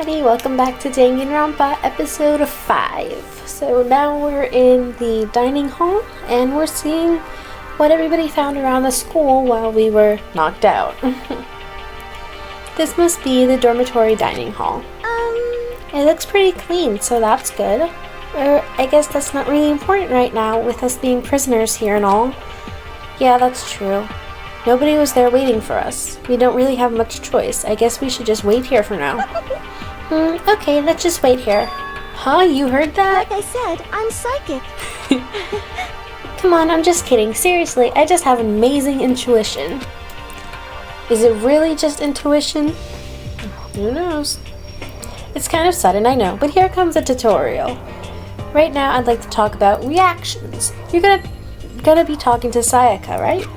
everybody, welcome back to Danganronpa episode 5. So now we're in the dining hall and we're seeing what everybody found around the school while we were knocked out. This must be the dormitory dining hall. It looks pretty clean, so that's good. Or I guess that's not really important right now with us being prisoners here and all. Yeah, that's true. Nobody was there waiting for us. We don't really have much choice. I guess we should just wait here for now. Okay, let's just wait here. Huh? You heard that? Like I said, I'm psychic. Come on, I'm just kidding. Seriously, I just have amazing intuition. Is it really just intuition? Who knows? It's kind of sudden, I know, but here comes a tutorial. Right now, I'd like to talk about reactions. You're gonna be talking to Sayaka, right?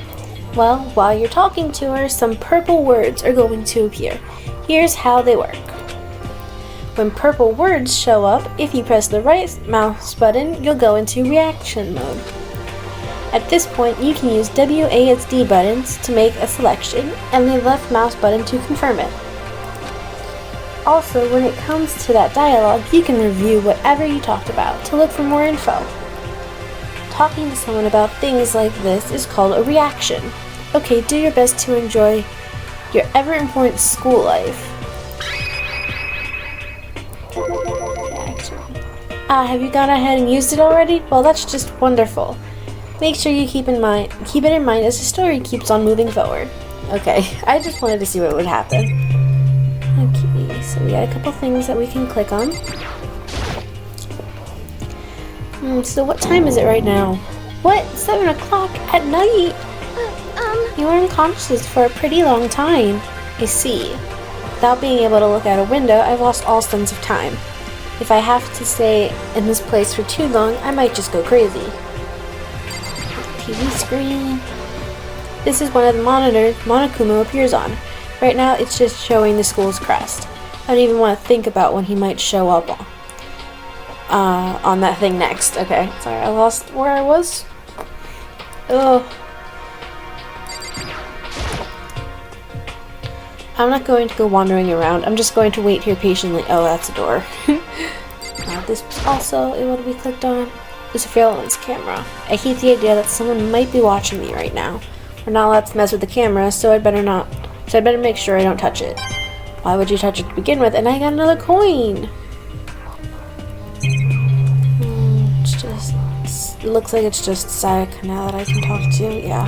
Well, while you're talking to her, some purple words are going to appear. Here's how they work. When purple words show up, if you press the right mouse button, you'll go into reaction mode. At this point, you can use WASD buttons to make a selection and the left mouse button to confirm it. Also, when it comes to that dialogue, you can review whatever you talked about to look for more info. Talking to someone about things like this is called a reaction. Okay, do your best to enjoy your ever-important school life. Have you gone ahead and used it already? Well, that's just wonderful. Make sure you keep it in mind as the story keeps on moving forward. Okay, I just wanted to see what would happen. Okay, so we got a couple things that we can click on. So what time is it right now? What? 7 o'clock at night? You were unconscious for a pretty long time. I see. Without being able to look out a window, I've lost all sense of time. If I have to stay in this place for too long, I might just go crazy. TV screen. This is one of the monitors Monokuma appears on. Right now, it's just showing the school's crest. I don't even want to think about when he might show up on that thing next. Okay, sorry, I lost where I was. Ugh. I'm not going to go wandering around. I'm just going to wait here patiently. Oh, that's a door. This was also able to be clicked on. The surveillance camera. I hate the idea that someone might be watching me right now. We're not allowed to mess with the camera, so I'd better make sure I don't touch it. Why would you touch it to begin with? And I got another coin! It looks like it's just Sayaka now that I can talk to. Yeah.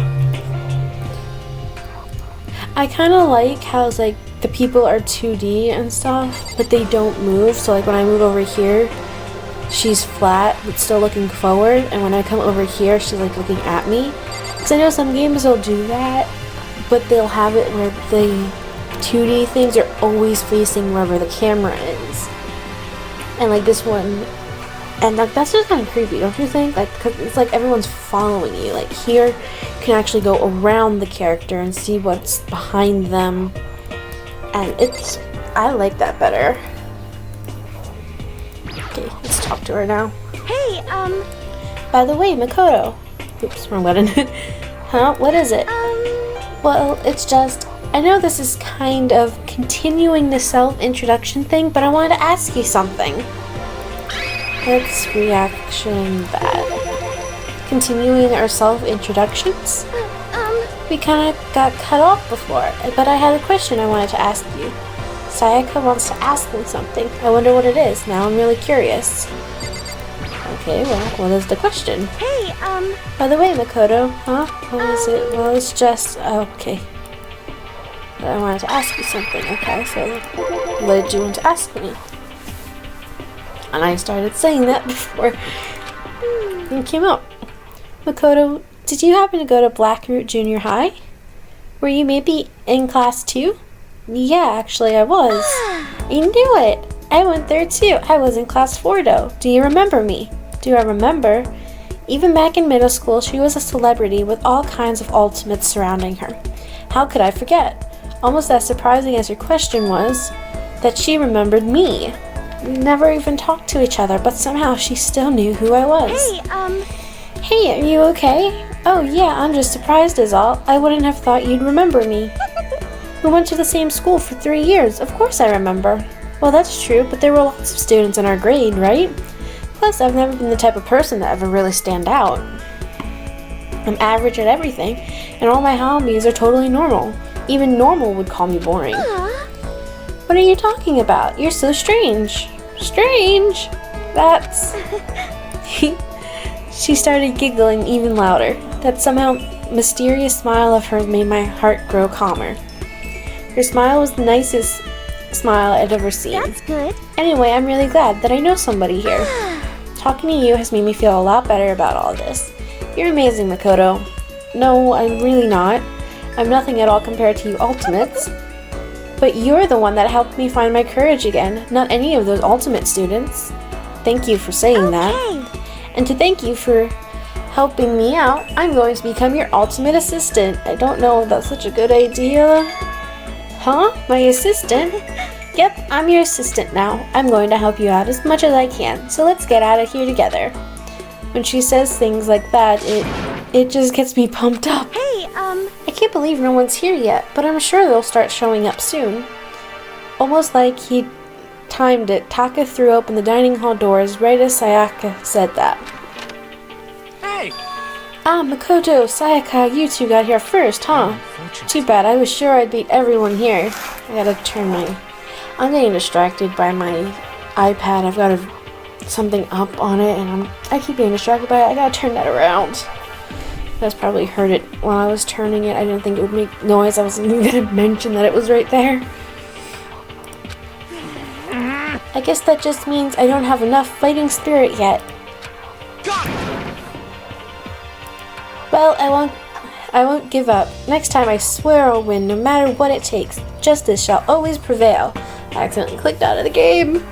I kind of like how it's like the people are 2D and stuff, but they don't move. So like when I move over here, she's flat but still looking forward, and when I come over here, she's like looking at me. Because I know some games will do that, but they'll have it where the 2D things are always facing wherever the camera is. And like this one, and like that's just kind of creepy, don't you think? Like, cause it's like everyone's following you. Like here, you can actually go around the character and see what's behind them, and I like that better. Okay, let's talk to her now. Hey, By the way, Makoto. Oops, wrong button. Huh? What is it? Well, it's just, I know this is kind of continuing the self-introduction thing, but I wanted to ask you something. Let's reaction that. Continuing our self-introductions? We kind of got cut off before, but I had a question I wanted to ask you. Sayaka wants to ask me something. I wonder what it is. Now I'm really curious. Okay, well, what is the question? Hey, By the way, Makoto, huh? What is it? Well, it's just, okay. But I wanted to ask you something. Okay, so what did you want to ask me? And I started saying that before it came out. Makoto, did you happen to go to Blackroot Junior High? Were you maybe in class 2? Yeah, actually I was. You knew it! I went there too. I was in class 4 though. Do you remember me? Do I remember? Even back in middle school, she was a celebrity with all kinds of ultimates surrounding her. How could I forget? Almost as surprising as your question was, that she remembered me. We never even talked to each other, but somehow she still knew who I was. Hey, are you okay? Oh yeah, I'm just surprised is all. I wouldn't have thought you'd remember me. We went to the same school for 3 years. Of course I remember. Well, that's true, but there were lots of students in our grade, right? Plus, I've never been the type of person that ever really stand out. I'm average at everything, and all my hobbies are totally normal. Even normal would call me boring. What are you talking about? You're so strange. Strange? That's... She started giggling even louder. That somehow mysterious smile of hers made my heart grow calmer. Her smile was the nicest smile I'd ever seen. That's good. Anyway, I'm really glad that I know somebody here. Talking to you has made me feel a lot better about all this. You're amazing, Makoto. No, I'm really not. I'm nothing at all compared to you ultimates. But you're the one that helped me find my courage again, not any of those ultimate students. Thank you for saying that. And to thank you for helping me out, I'm going to become your ultimate assistant. I don't know if that's such a good idea. Huh? My assistant? Yep, I'm your assistant now. I'm going to help you out as much as I can, so let's get out of here together. When she says things like that, it just gets me pumped up. Hey, I can't believe no one's here yet, but I'm sure they'll start showing up soon. Almost like he timed it, Taka threw open the dining hall doors right as Sayaka said that. Hey! Ah, Makoto, Sayaka, you two got here first, huh? Too bad, I was sure I'd beat everyone here. I gotta turn I'm getting distracted by my iPad. I've got something up on it, and I keep getting distracted by it. I gotta turn that around. You guys probably heard it when I was turning it. I didn't think it would make noise. I wasn't even gonna mention that it was right there. I guess that just means I don't have enough fighting spirit yet. Well, I won't give up. Next time I swear I'll win, no matter what it takes. Justice shall always prevail. I accidentally clicked out of the game.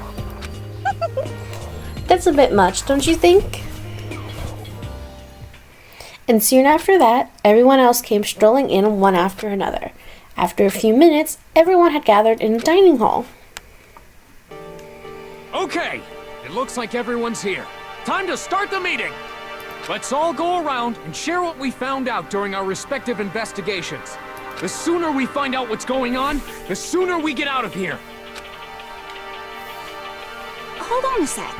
That's a bit much, don't you think? And soon after that, everyone else came strolling in one after another. After a few minutes, everyone had gathered in the dining hall. Okay, it looks like everyone's here. Time to start the meeting! Let's all go around and share what we found out during our respective investigations. The sooner we find out what's going on, the sooner we get out of here. hold on a sec.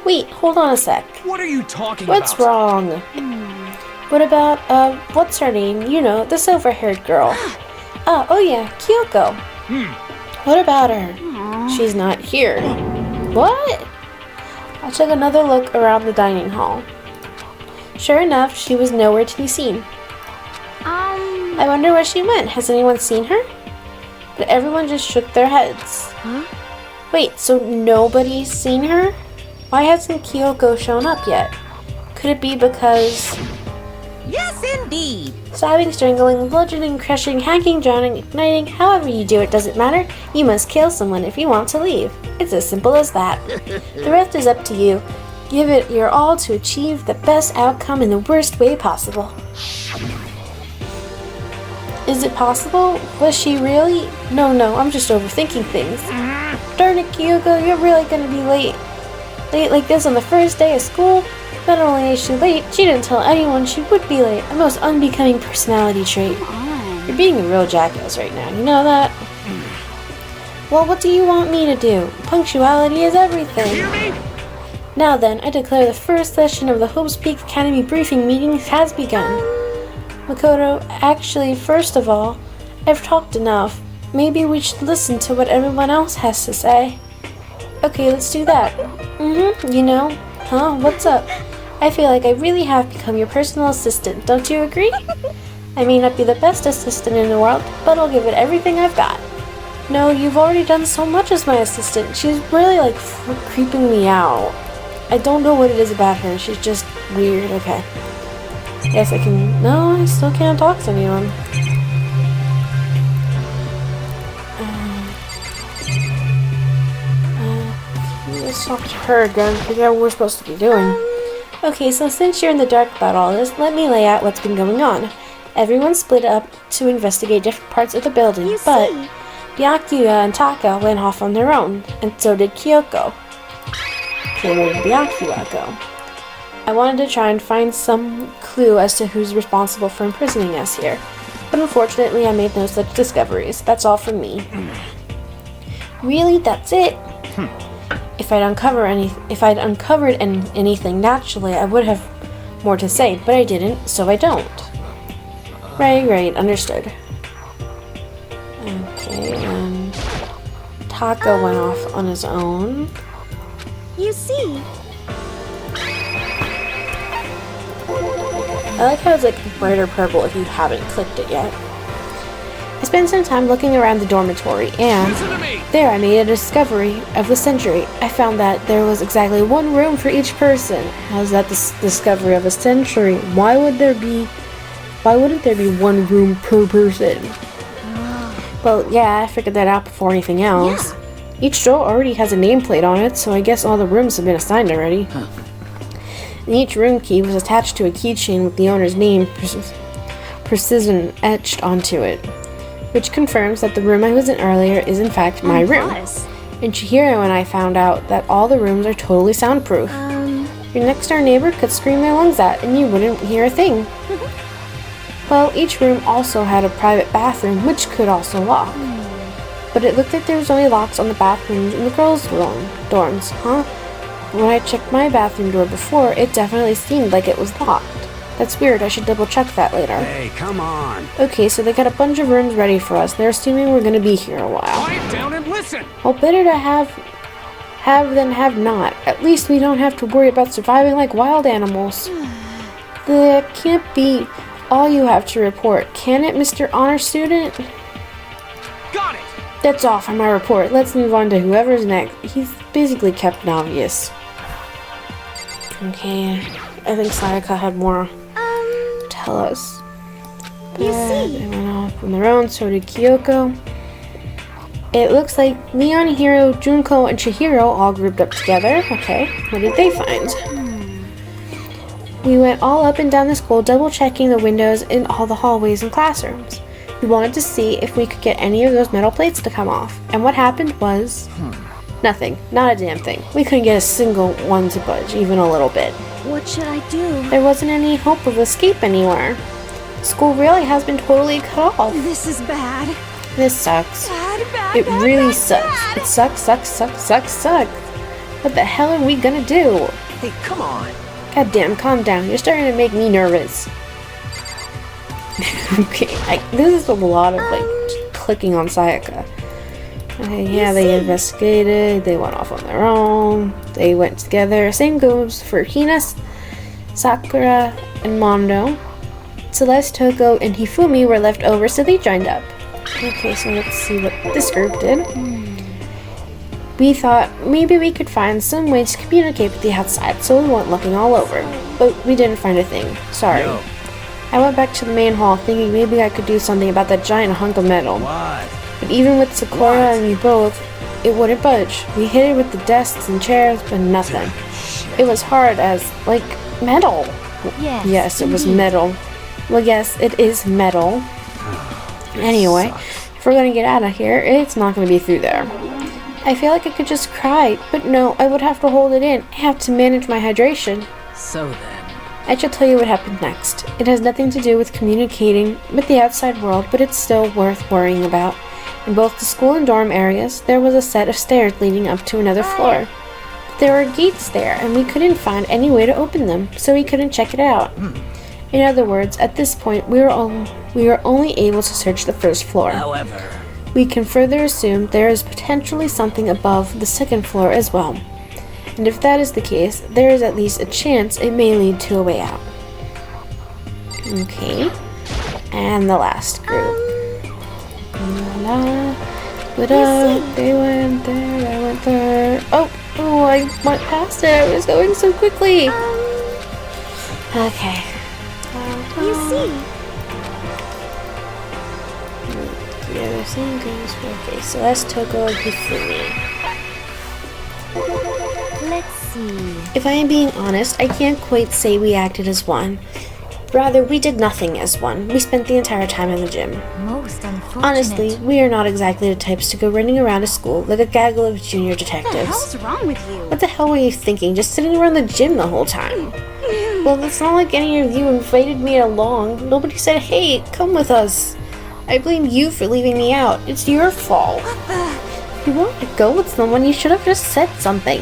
Wait, hold on a sec. What are you talking about? What's wrong? What about, what's her name? You know, the silver-haired girl. Oh yeah, Kyoko. What about her? She's not here. What? I took another look around the dining hall. Sure enough, she was nowhere to be seen. I wonder where she went. Has anyone seen her? But everyone just shook their heads. Wait, so nobody's seen her? Why hasn't Kyoko shown up yet? Could it be because... Yes, indeed. Stabbing, strangling, bludgeoning, crushing, hacking, drowning, igniting, however you do it doesn't matter. You must kill someone if you want to leave. It's as simple as that. The rest is up to you. Give it your all to achieve the best outcome in the worst way possible. Is it possible? Was she really? No, I'm just overthinking things. Darn it, Kyoko, you're really gonna be late. Late like this on the first day of school? Not only is she late, she didn't tell anyone she would be late. A most unbecoming personality trait. You're being a real jackass right now, you know that? Well, what do you want me to do? Punctuality is everything. Hear me? Now then, I declare the first session of the Hope's Peak Academy briefing meeting has begun. Makoto, actually, first of all, I've talked enough. Maybe we should listen to what everyone else has to say. Okay, let's do that. You know. Huh? What's up? I feel like I really have become your personal assistant, don't you agree? I may not be the best assistant in the world, but I'll give it everything I've got. No, you've already done so much as my assistant. She's really, like, creeping me out. I don't know what it is about her. She's just weird. Okay. Yes, I can... No, I still can't talk to anyone. Let's talk to her again, because that's what we're supposed to be doing. Okay, so since you're in the dark about all this, let me lay out what's been going on. Everyone split up to investigate different parts of the building, but Byakuya and Taka went off on their own, and so did Kyoko. Okay, where did Byakuya go? I wanted to try and find some clue as to who's responsible for imprisoning us here, but unfortunately I made no such discoveries. That's all from me. Really? That's it? If I'd uncovered anything naturally, I would have more to say, but I didn't, so I don't. Right, understood. Okay, and Taco went off on his own. You see, I like how it's like brighter purple if you haven't clicked it yet. I spent some time looking around the dormitory, and Listen to me! there I made a discovery of the century. I found that there was exactly one room for each person. How's that the discovery of a century? Why wouldn't there be one room per person? Well, yeah, I figured that out before anything else. Each door already has a nameplate on it, so I guess all the rooms have been assigned already. And each room key was attached to a keychain with the owner's name precision etched onto it, which confirms that the room I was in earlier is in fact my room. And Chihiro and I found out that all the rooms are totally soundproof. Your next door neighbor could scream their lungs out and you wouldn't hear a thing. Well, each room also had a private bathroom, which could also lock. But it looked like there was only locks on the bathrooms in the girls' dorms, huh? When I checked my bathroom door before, it definitely seemed like it was locked. That's weird, I should double check that later. Hey, come on. Okay, so they got a bunch of rooms ready for us. They're assuming we're gonna be here a while. Quiet down and listen! Well, better to have than have not. At least we don't have to worry about surviving like wild animals. That can't be all you have to report, can it, Mr. Honor Student? Got it! That's all for my report. Let's move on to whoever's next. He's basically Captain Obvious. Okay, I think Sayaka had more to tell us. you see. They went off on their own, so did Kyoko. It looks like Leon, Hiro, Junko, and Chihiro all grouped up together. Okay, what did they find? We went all up and down the school, double checking the windows in all the hallways and classrooms. We wanted to see if we could get any of those metal plates to come off. And what happened was nothing. Not a damn thing. We couldn't get a single one to budge, even a little bit. What should I do? There wasn't any hope of escape anywhere. School really has been totally cut off. This is bad. This sucks. Bad, It bad, really bad, sucks. bad. It sucks. What the hell are we gonna do? Hey, come on. Goddamn, calm down. You're starting to make me nervous. Okay, this is a lot of like clicking on Sayaka. Okay, yeah, they investigated. They went off on their own. They went together. Same goes for Hina, Sakura, and Mondo. Celeste, Toko, and Hifumi were left over, so they joined up. Okay, so let's see what this group did. We thought maybe we could find some way to communicate with the outside, so we weren't looking all over. But we didn't find a thing. Sorry. Yo. I went back to the main hall thinking maybe I could do something about that giant hunk of metal. What? But even with Sakura and me both, it wouldn't budge. We hit it with the desks and chairs, but nothing. It was hard as, like, metal. Yes, it was metal. Well, yes, it is metal. Anyway, if we're gonna get out of here, it's not gonna be through there. I feel like I could just cry, but no, I would have to hold it in. I have to manage my hydration. So then. I shall tell you what happened next. It has nothing to do with communicating with the outside world, but it's still worth worrying about. In both the school and dorm areas, there was a set of stairs leading up to another floor. But there were gates there, and we couldn't find any way to open them, so we couldn't check it out. In other words, at this point, we were only able to search the first floor. However. We can further assume there is potentially something above the second floor as well. And if that is the case, there is at least a chance it may lead to a way out. Okay. And the last group. They went there, I went there. Oh, I went past it. I was going so quickly. Okay. You see. The same goes for, okay, so that's Toko and Hifumi. Let's see. If I am being honest, I can't quite say we acted as one. Rather, we did nothing as one. We spent the entire time in the gym. Most unfortunate. Honestly, we are not exactly the types to go running around a school like a gaggle of junior What the detectives. hell's wrong with you? What the hell were you thinking, just sitting around the gym the whole time? Well, it's not like any of you invited me along. Nobody said, hey, come with us. I blame you for leaving me out. It's your fault. You want to go with someone, you should have just said something.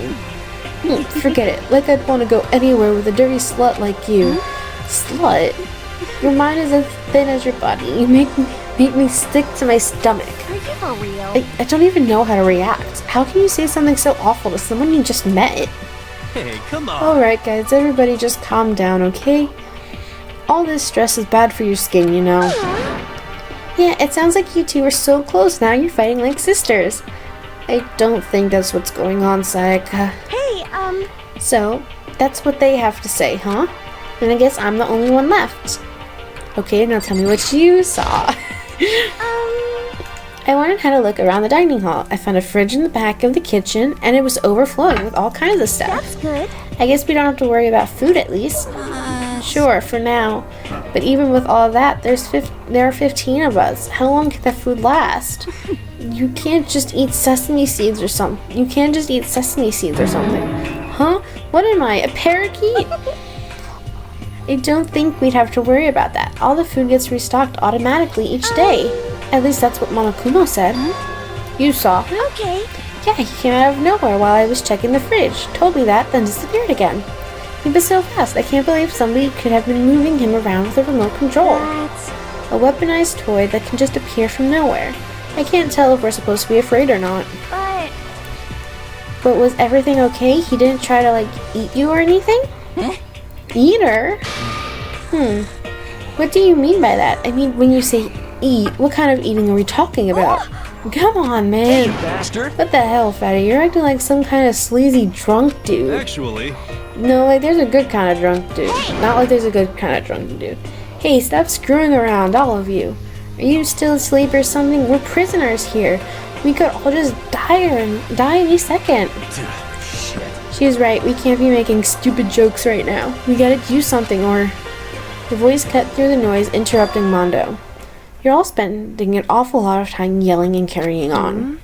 Forget it. Like I'd want to go anywhere with a dirty slut like you. Slut? Your mind is as thin as your body. You make me stick to my stomach. Are you for real? I don't even know how to react. How can you say something so awful to someone you just met? Hey, come on. Alright guys, everybody just calm down, okay? All this stress is bad for your skin, you know. Yeah, it sounds like you two are so close now, you're fighting like sisters. I don't think that's what's going on, Sayaka. Hey, So, that's what they have to say, huh? Then I guess I'm the only one left. Okay, now tell me what you saw. I went and had a look around the dining hall. I found a fridge in the back of the kitchen, and it was overflowing with all kinds of stuff. that's good. I guess we don't have to worry about food at least. Sure, for now. But even with all that, there are 15 of us. How long can that food last? You can't just eat sesame seeds or something. You can't just eat sesame seeds or something. Huh? What am I, a parakeet? I don't think we'd have to worry about that. All the food gets restocked automatically each day. At least that's what Monokumo said. You saw him? Okay. Yeah, he came out of nowhere while I was checking the fridge. Told me that, then disappeared again. He was so fast, I can't believe somebody could have been moving him around with a remote control. That's... A weaponized toy that can just appear from nowhere. I can't tell if we're supposed to be afraid or not. But... was everything okay? He didn't try to, like, eat you or anything? Eater? What do you mean by that? I mean, when you say eat, what kind of eating are we talking about? Come on, man. You bastard. What the hell, fatty? You're acting like some kind of sleazy drunk dude. Actually, No, like there's a good kind of drunk dude. Not like there's a good kind of drunk dude. Hey, stop screwing around, all of you. Are you still asleep or something? We're prisoners here. We could all just die any second. shit. She's right, we can't be making stupid jokes right now. We gotta do something or... The voice cut through the noise, interrupting Mondo. You're all spending an awful lot of time yelling and carrying on.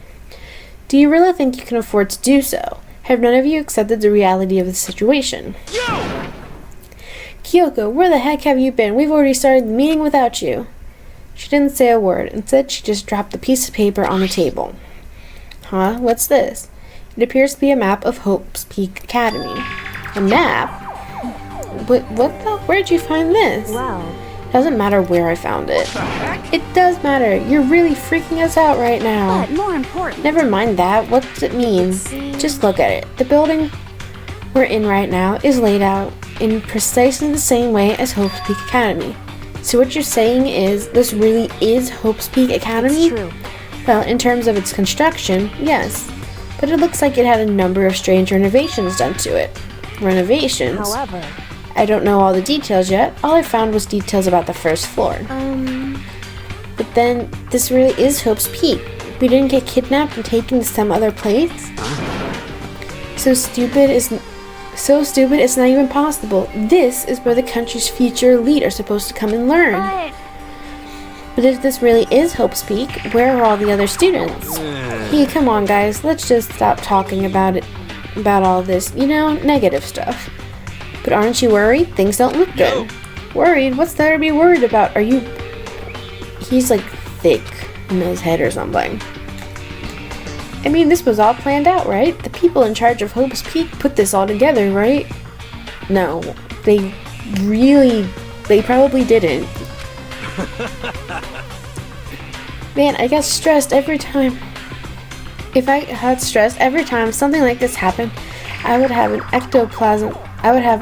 Do you really think you can afford to do so? Have none of you accepted the reality of the situation? Kyoko, where the heck have you been? We've already started the meeting without you. She didn't say a word. Instead, she just dropped the piece of paper on the table. Huh? What's this? It appears to be a map of Hope's Peak Academy. A map? What the? Where'd you find this? Well... Doesn't matter where I found it. It does matter. You're really freaking us out right now. But more important... Never mind that. What does it mean? Just look at it. The building we're in right now is laid out in precisely the same way as Hope's Peak Academy. So what you're saying is this really is Hope's Peak Academy? It's true. Well, in terms of its construction, yes. But it looks like it had a number of strange renovations done to it. Renovations? However... I don't know all the details yet. All I found was details about the first floor. But then, this really is Hope's Peak. We didn't get kidnapped and taken to some other place? So stupid it's not even possible. This is where the country's future elite are supposed to come and learn. But if this really is Hope's Peak, where are all the other students? Hey, come on guys, let's just stop talking about all this, negative stuff. But aren't you worried? Things don't look good. Worried? What's there to be worried about? He's like thick in his head or something. I mean, this was all planned out, right? The people in charge of Hope's Peak put this all together, right? No, they probably didn't. Man, I get stressed every time. If I had stress every time something like this happened, I would have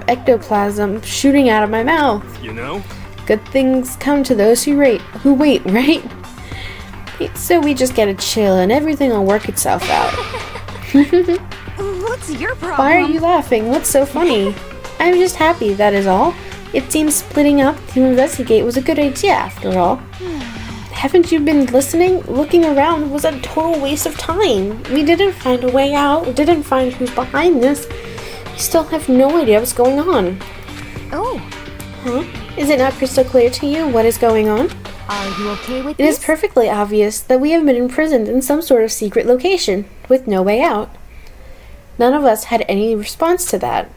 ectoplasm shooting out of my mouth. You know? Good things come to those who wait, right? So we just gotta chill and everything will work itself out. What's your problem? Why are you laughing? What's so funny? I'm just happy, that is all. It seems splitting up to investigate was a good idea after all. Haven't you been listening? Looking around was a total waste of time. We didn't find a way out. We didn't find who's behind this. We still have no idea what's going on. Oh. Huh? Is it not crystal clear to you what is going on? Are you okay with It this? is perfectly obvious that we have been imprisoned in some sort of secret location, with no way out. None of us had any response to that.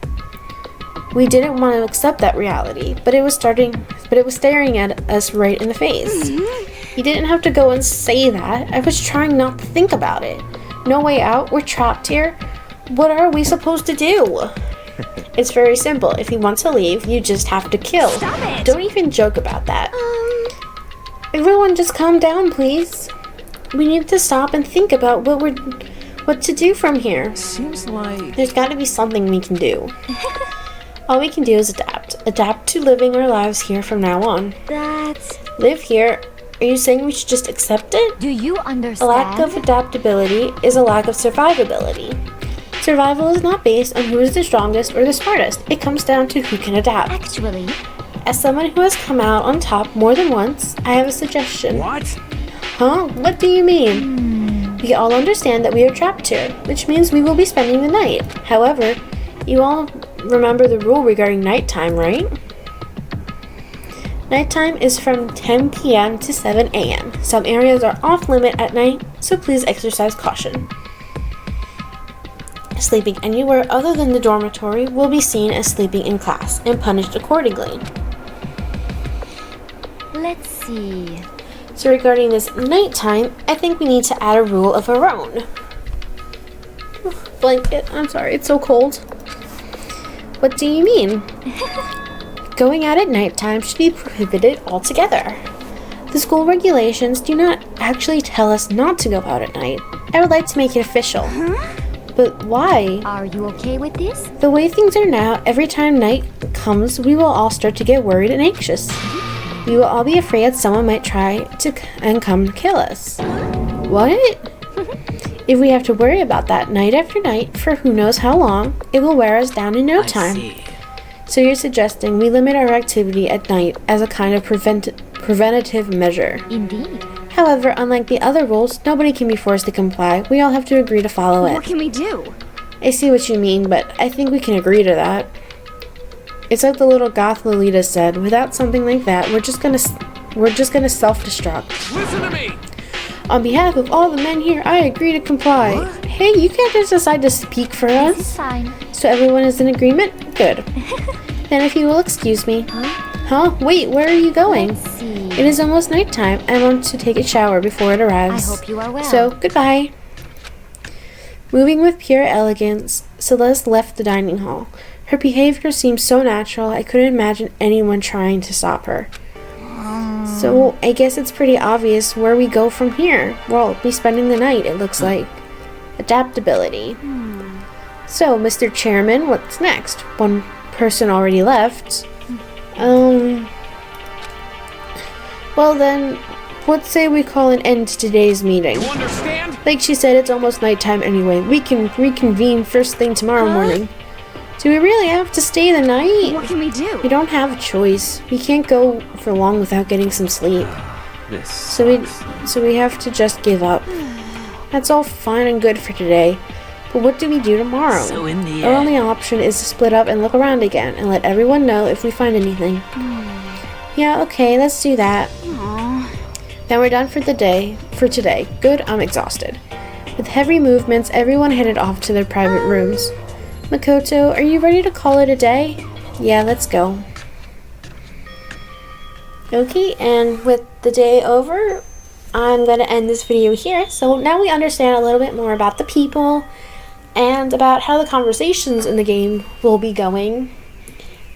We didn't want to accept that reality, but it was staring at us right in the face. You didn't have to go and say that. I was trying not to think about it. No way out? We're trapped here? What are we supposed to do? It's very simple. If you want to leave, you just have to kill. Stop it! Don't even joke about that. Everyone just calm down, please. We need to stop and think about what to do from here. Seems like... There's got to be something we can do. All we can do is adapt. Adapt to living our lives here from now on. That's... Live here? Are you saying we should just accept it? Do you A understand? lack of adaptability is a lack of survivability. Survival is not based on who is the strongest or the smartest. It comes down to who can adapt. Actually, As someone who has come out on top more than once, I have a suggestion. What? Huh? What do you mean? We all understand that we are trapped here, which means we will be spending the night. However, you all remember the rule regarding nighttime, right? Nighttime is from 10 p.m. to 7 a.m. Some areas are off limit at night, so please exercise caution. Sleeping anywhere other than the dormitory will be seen as sleeping in class and punished accordingly. let's see. So regarding this nighttime, I think we need to add a rule of our own. Blanket, I'm sorry, it's so cold. What do you mean? Going out at nighttime should be prohibited altogether. The school regulations do not actually tell us not to go out at night. I would like to make it official. But why? Are you okay with this? The way things are now, every time night comes, we will all start to get worried and anxious. We will all be afraid someone might try to and come kill us. What? If we have to worry about that night after night for who knows how long, it will wear us down in no I time. see. So you're suggesting we limit our activity at night as a kind of preventative measure. Indeed. However, unlike the other rules, nobody can be forced to comply. We all have to agree to follow What it. can we do? I see what you mean, but I think we can agree to that. It's like the little goth Lolita said, without something like that, we're just gonna self-destruct. Listen to me! On behalf of all the men here, I agree to comply. What? Hey, you can't just decide to speak for This is us. fine. So everyone is in agreement? Good. Then if you will excuse me. Huh? Wait, where are you going? Let's see. It is almost nighttime. I want to take a shower before it I arrives. hope you are well. So, goodbye. Moving with pure elegance, Celeste left the dining hall. Her behavior seemed so natural, I couldn't imagine anyone trying to stop her. So, I guess it's pretty obvious where we go from here. We'll be spending the night, it looks like. Adaptability. So, Mr. Chairman, what's next? One person already left. Well then, let's say we call an end to today's meeting. You understand? Like she said, it's almost nighttime anyway. We can reconvene first thing tomorrow morning. Do we really have to stay the night? What can we do? We don't have a choice. We can't go for long without getting some sleep. This So we have to just give up. That's all fine and good for today. But what do we do tomorrow? So in the Our end, only option is to split up and look around again and let everyone know if we find anything. Yeah, okay, let's do that. Then we're done for the day. For today. Good, I'm exhausted. With heavy movements, everyone headed off to their private rooms. Makoto, are you ready to call it a day? Yeah, let's go. Okay, and with the day over, I'm going to end this video here. So now we understand a little bit more about the people and about how the conversations in the game will be going.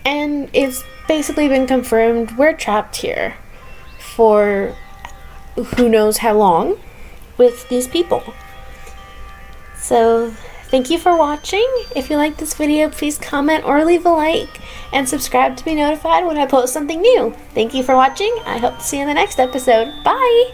And it's basically been confirmed we're trapped here for who knows how long with these people. So thank you for watching. If you like this video, please comment or leave a like and subscribe to be notified when I post something new. Thank you for watching. I hope to see you in the next episode. Bye!